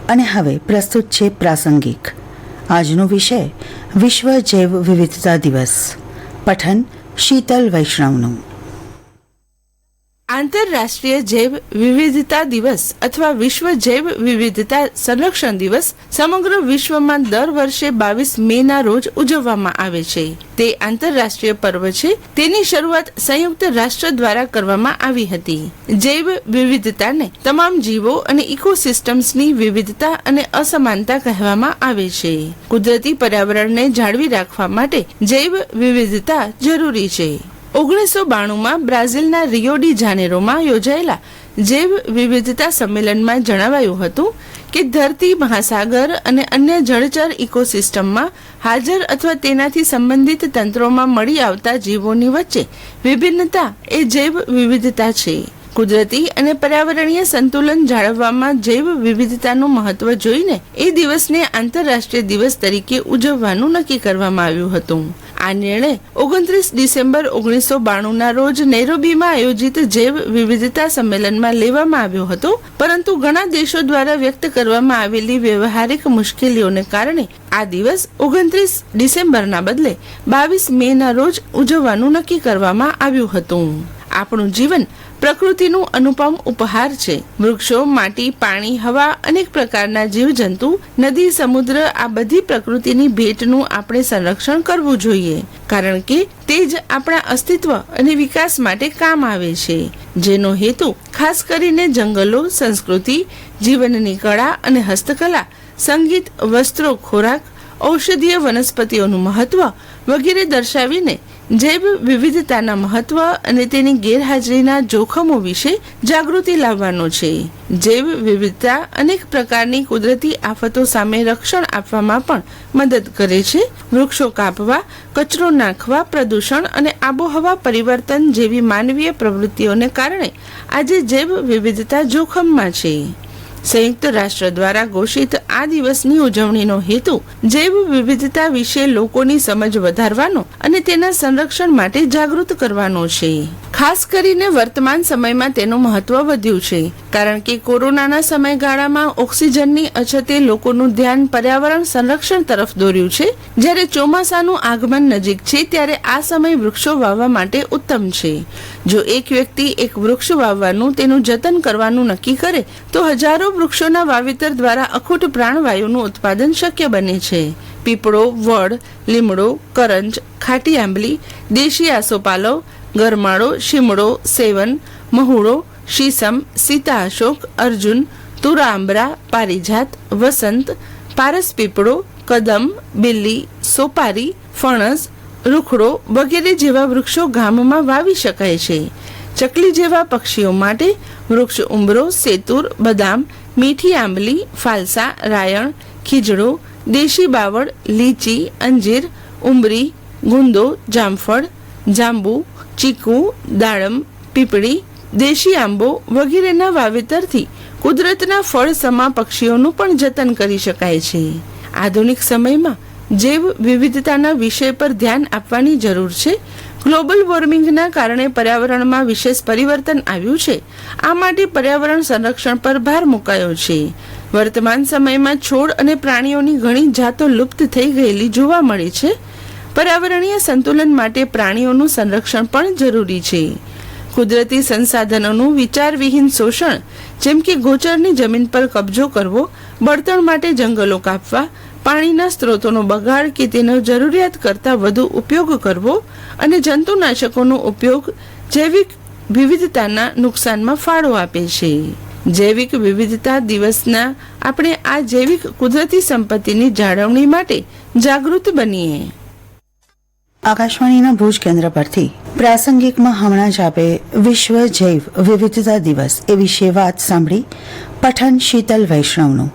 અને હવે પ્રસ્તુત છે પ્રાસંગિક. આજનો વિષય વિશ્વ જૈવ વિવિધતા દિવસ. પઠન શીતલ વૈષ્ણવનું. આંતરરાષ્ટ્રીય જૈવ વિવિધતા દિવસ અથવા વિશ્વ જૈવ વિવિધતા સંરક્ષણ દિવસ સમગ્ર વિશ્વમાં દર વર્ષે 22 મેના રોજ ઉજવવામાં આવે છે. તે આંતરરાષ્ટ્રીય પર્વ છે. તેની શરૂઆત સંયુક્ત રાષ્ટ્ર દ્વારા કરવામાં આવી હતી. જૈવ વિવિધતાને તમામ જીવો અને ઇકોસિસ્ટમ્સની વિવિધતા અને અસમાનતા કહેવામાં આવે છે. કુદરતી પર્યાવરણને જાળવી રાખવા માટે જૈવ વિવિધતા જરૂરી છે. 1992માં બ્રાઝિલના રિયો ડી જાનેરોમાં યોજાયેલા જૈવ વિવિધતા સંમેલનમાં જણાવાયું હતું કે ધરતી, મહાસાગર અને અન્ય જળચર ઇકોસિસ્ટમમાં હાજર અથવા તેનાથી સંબંધિત તંત્રોમાં મળી આવતા જીવોની વચ્ચે વિભિન્નતા એ જૈવ વિવિધતા છે. કુદરતી અને પર્યાવરણીય સંતુલન જાળવવામાં જૈવ વિવિધતાનું મહત્વ જોઈને એ દિવસને આંતરરાષ્ટ્રીય દિવસ તરીકે ઉજવવાનું નક્કી કરવામાં આવ્યું હતું. આ નિર્ણય 29 ડિસેમ્બર 1992ના રોજ નૈરોબીમાં આયોજિત જૈવ વિવિધતા સંમેલનમાં લેવામાં આવ્યો હતો, પરંતુ ઘણા દેશો દ્વારા વ્યક્ત કરવામાં આવેલી વ્યવહારિક મુશ્કેલીઓને કારણે આ દિવસ 29 ડિસેમ્બરના બદલે 22 મેના રોજ ઉજવવાનું નક્કી કરવામાં આવ્યું હતું. આપણું જીવન પ્રકૃતિનું અનુપમ ઉપહાર છે. વૃક્ષો, માટી, પાણી, હવા, અનેક પ્રકારના જીવજંતુ, નદી, સમુદ્ર આ બધી પ્રકૃતિની ભેટનું આપણે સંરક્ષણ કરવું જોઈએ, કારણ કે તે જ આપણા અસ્તિત્વ અને વિકાસ માટે કામ આવે છે, જેનો હેતુ ખાસ કરીને જંગલો, સંસ્કૃતિ, જીવનની કળા અને હસ્તકલા, સંગીત, વસ્ત્રો, ખોરાક, ઔષધીય વનસ્પતિઓનું મહત્વ વગેરે દર્શાવીને જૈવ વિવિધતાના મહત્વ અને તેની ગેરહાજરીના જોખમો વિશે જાગૃતિ લાવવાનો છે. જૈવ વિવિધતા અનેક પ્રકારની કુદરતી આફતો સામે રક્ષણ આપવામાં પણ મદદ કરે છે. વૃક્ષો કાપવા, કચરો નાખવા, પ્રદૂષણ અને આબોહવા પરિવર્તન જેવી માનવીય પ્રવૃત્તિઓને કારણે આજે જૈવ વિવિધતા જોખમમાં છે. સંયુક્ત રાષ્ટ્ર દ્વારા ઘોષિત આ દિવસની ઉજવણીનો હેતુ જૈવ વિવિધતા વિશે લોકોની સમજ વધારવાનો અને તેના સંરક્ષણ માટે જાગૃત કરવાનો છે. ખાસ કરીને વર્તમાન સમયમાં તેનું મહત્વ વધ્યું છે, કારણ કે કોરોનાના સમયગાળામાં ઓક્સિજનની અછતે લોકોનું ધ્યાન પર્યાવરણ સંરક્ષણ તરફ દોર્યું છે. જ્યારે ચોમાસાનું આગમન નજીક છે ત્યારે આ સમય વૃક્ષો વાવવા માટે ઉત્તમ છે. જો એક વ્યક્તિ એક વૃક્ષ વાવવાનું, તેનું જતન કરવાનું નક્કી કરે તો હજારો વૃક્ષોના વાવેતર દ્વારા અખૂટ પ્રાણવાયુનું ઉત્પાદન શક્ય બને છે. પીપળો, વડ, લીમડો, કરંજ, ખાટી આંબલી, દેશી આસોપાલવ, ગરમાળો, શીમડો, સેવન, મહુડો, શીસમ, સીતા અશોક, અર્જુન, તુરા આંબરા, પારિજાત, વસંત, પારસ પીપળો, કદમ, બિલ્લી, સોપારી, ફણસ, રૂખડો વગેરે જેવા વૃક્ષો ગામમાં વાવી શકાય છે. ચકલી જેવા પક્ષીઓ માટે વૃક્ષ ઉંબરો, સેતુર, બદામ, મીઠી આંબલી, ફાલસા, રાયણ, ખીજડો, દેશી બાવળ, લીચી, અંજીર, ઉંબરી, ગુંદો, જામફળ, જાંબુ, ચીકુ, દાડમ, પીપળી, દેશી આંબો વગેરેના વાવેતરથી કુદરતના ફળ સમા પક્ષીઓનું પણ જતન કરી શકાય છે. આધુનિક સમયમાં જૈવ વિવિધતાના વિષય પર ધ્યાન આપવાની જરૂર છે. ગ્લોબલ વોર્મિંગના કારણે પર્યાવરણમાં વિશેષ પરિવર્તન આવ્યું છે. આ માટે પર્યાવરણ સંરક્ષણ પર ભાર મુકાયો છે. વર્તમાન સમયમાં છોડ અને પ્રાણીઓની ઘણી જાતો લુપ્ત થઈ ગયેલી જોવા મળે છે. પર્યાવરણીય સંતુલન માટે પ્રાણીઓનું સંરક્ષણ પણ જરૂરી છે. કુદરતી સંસાધનોનું વિચારવિહીન શોષણ, જેમ કે ગોચરની જમીન પર કબજો કરવો, બળતણ માટે જંગલો કાપવા, પાણીના સ્ત્રોતોનો બગાડ કે તેનો જરૂરિયાત કરતાં વધુ ઉપયોગ કરવો અને જંતુનાશકોનો ઉપયોગ જૈવિક વિવિધતાના નુકસાનમાં ફાળો આપે છે. જૈવિક વિવિધતા દિવસના આપણે આ જૈવિક કુદરતી સંપત્તિની જાળવણી માટે જાગૃત બનીએ. આકાશવાણીના ભુજ કેન્દ્ર પરથી પ્રાસંગિકમાં હમણાં જ આપે વિશ્વ જૈવ વિવિધતા દિવસ એ વિશે વાત સાંભળી. પઠન શીતલ વૈષ્ણવનું.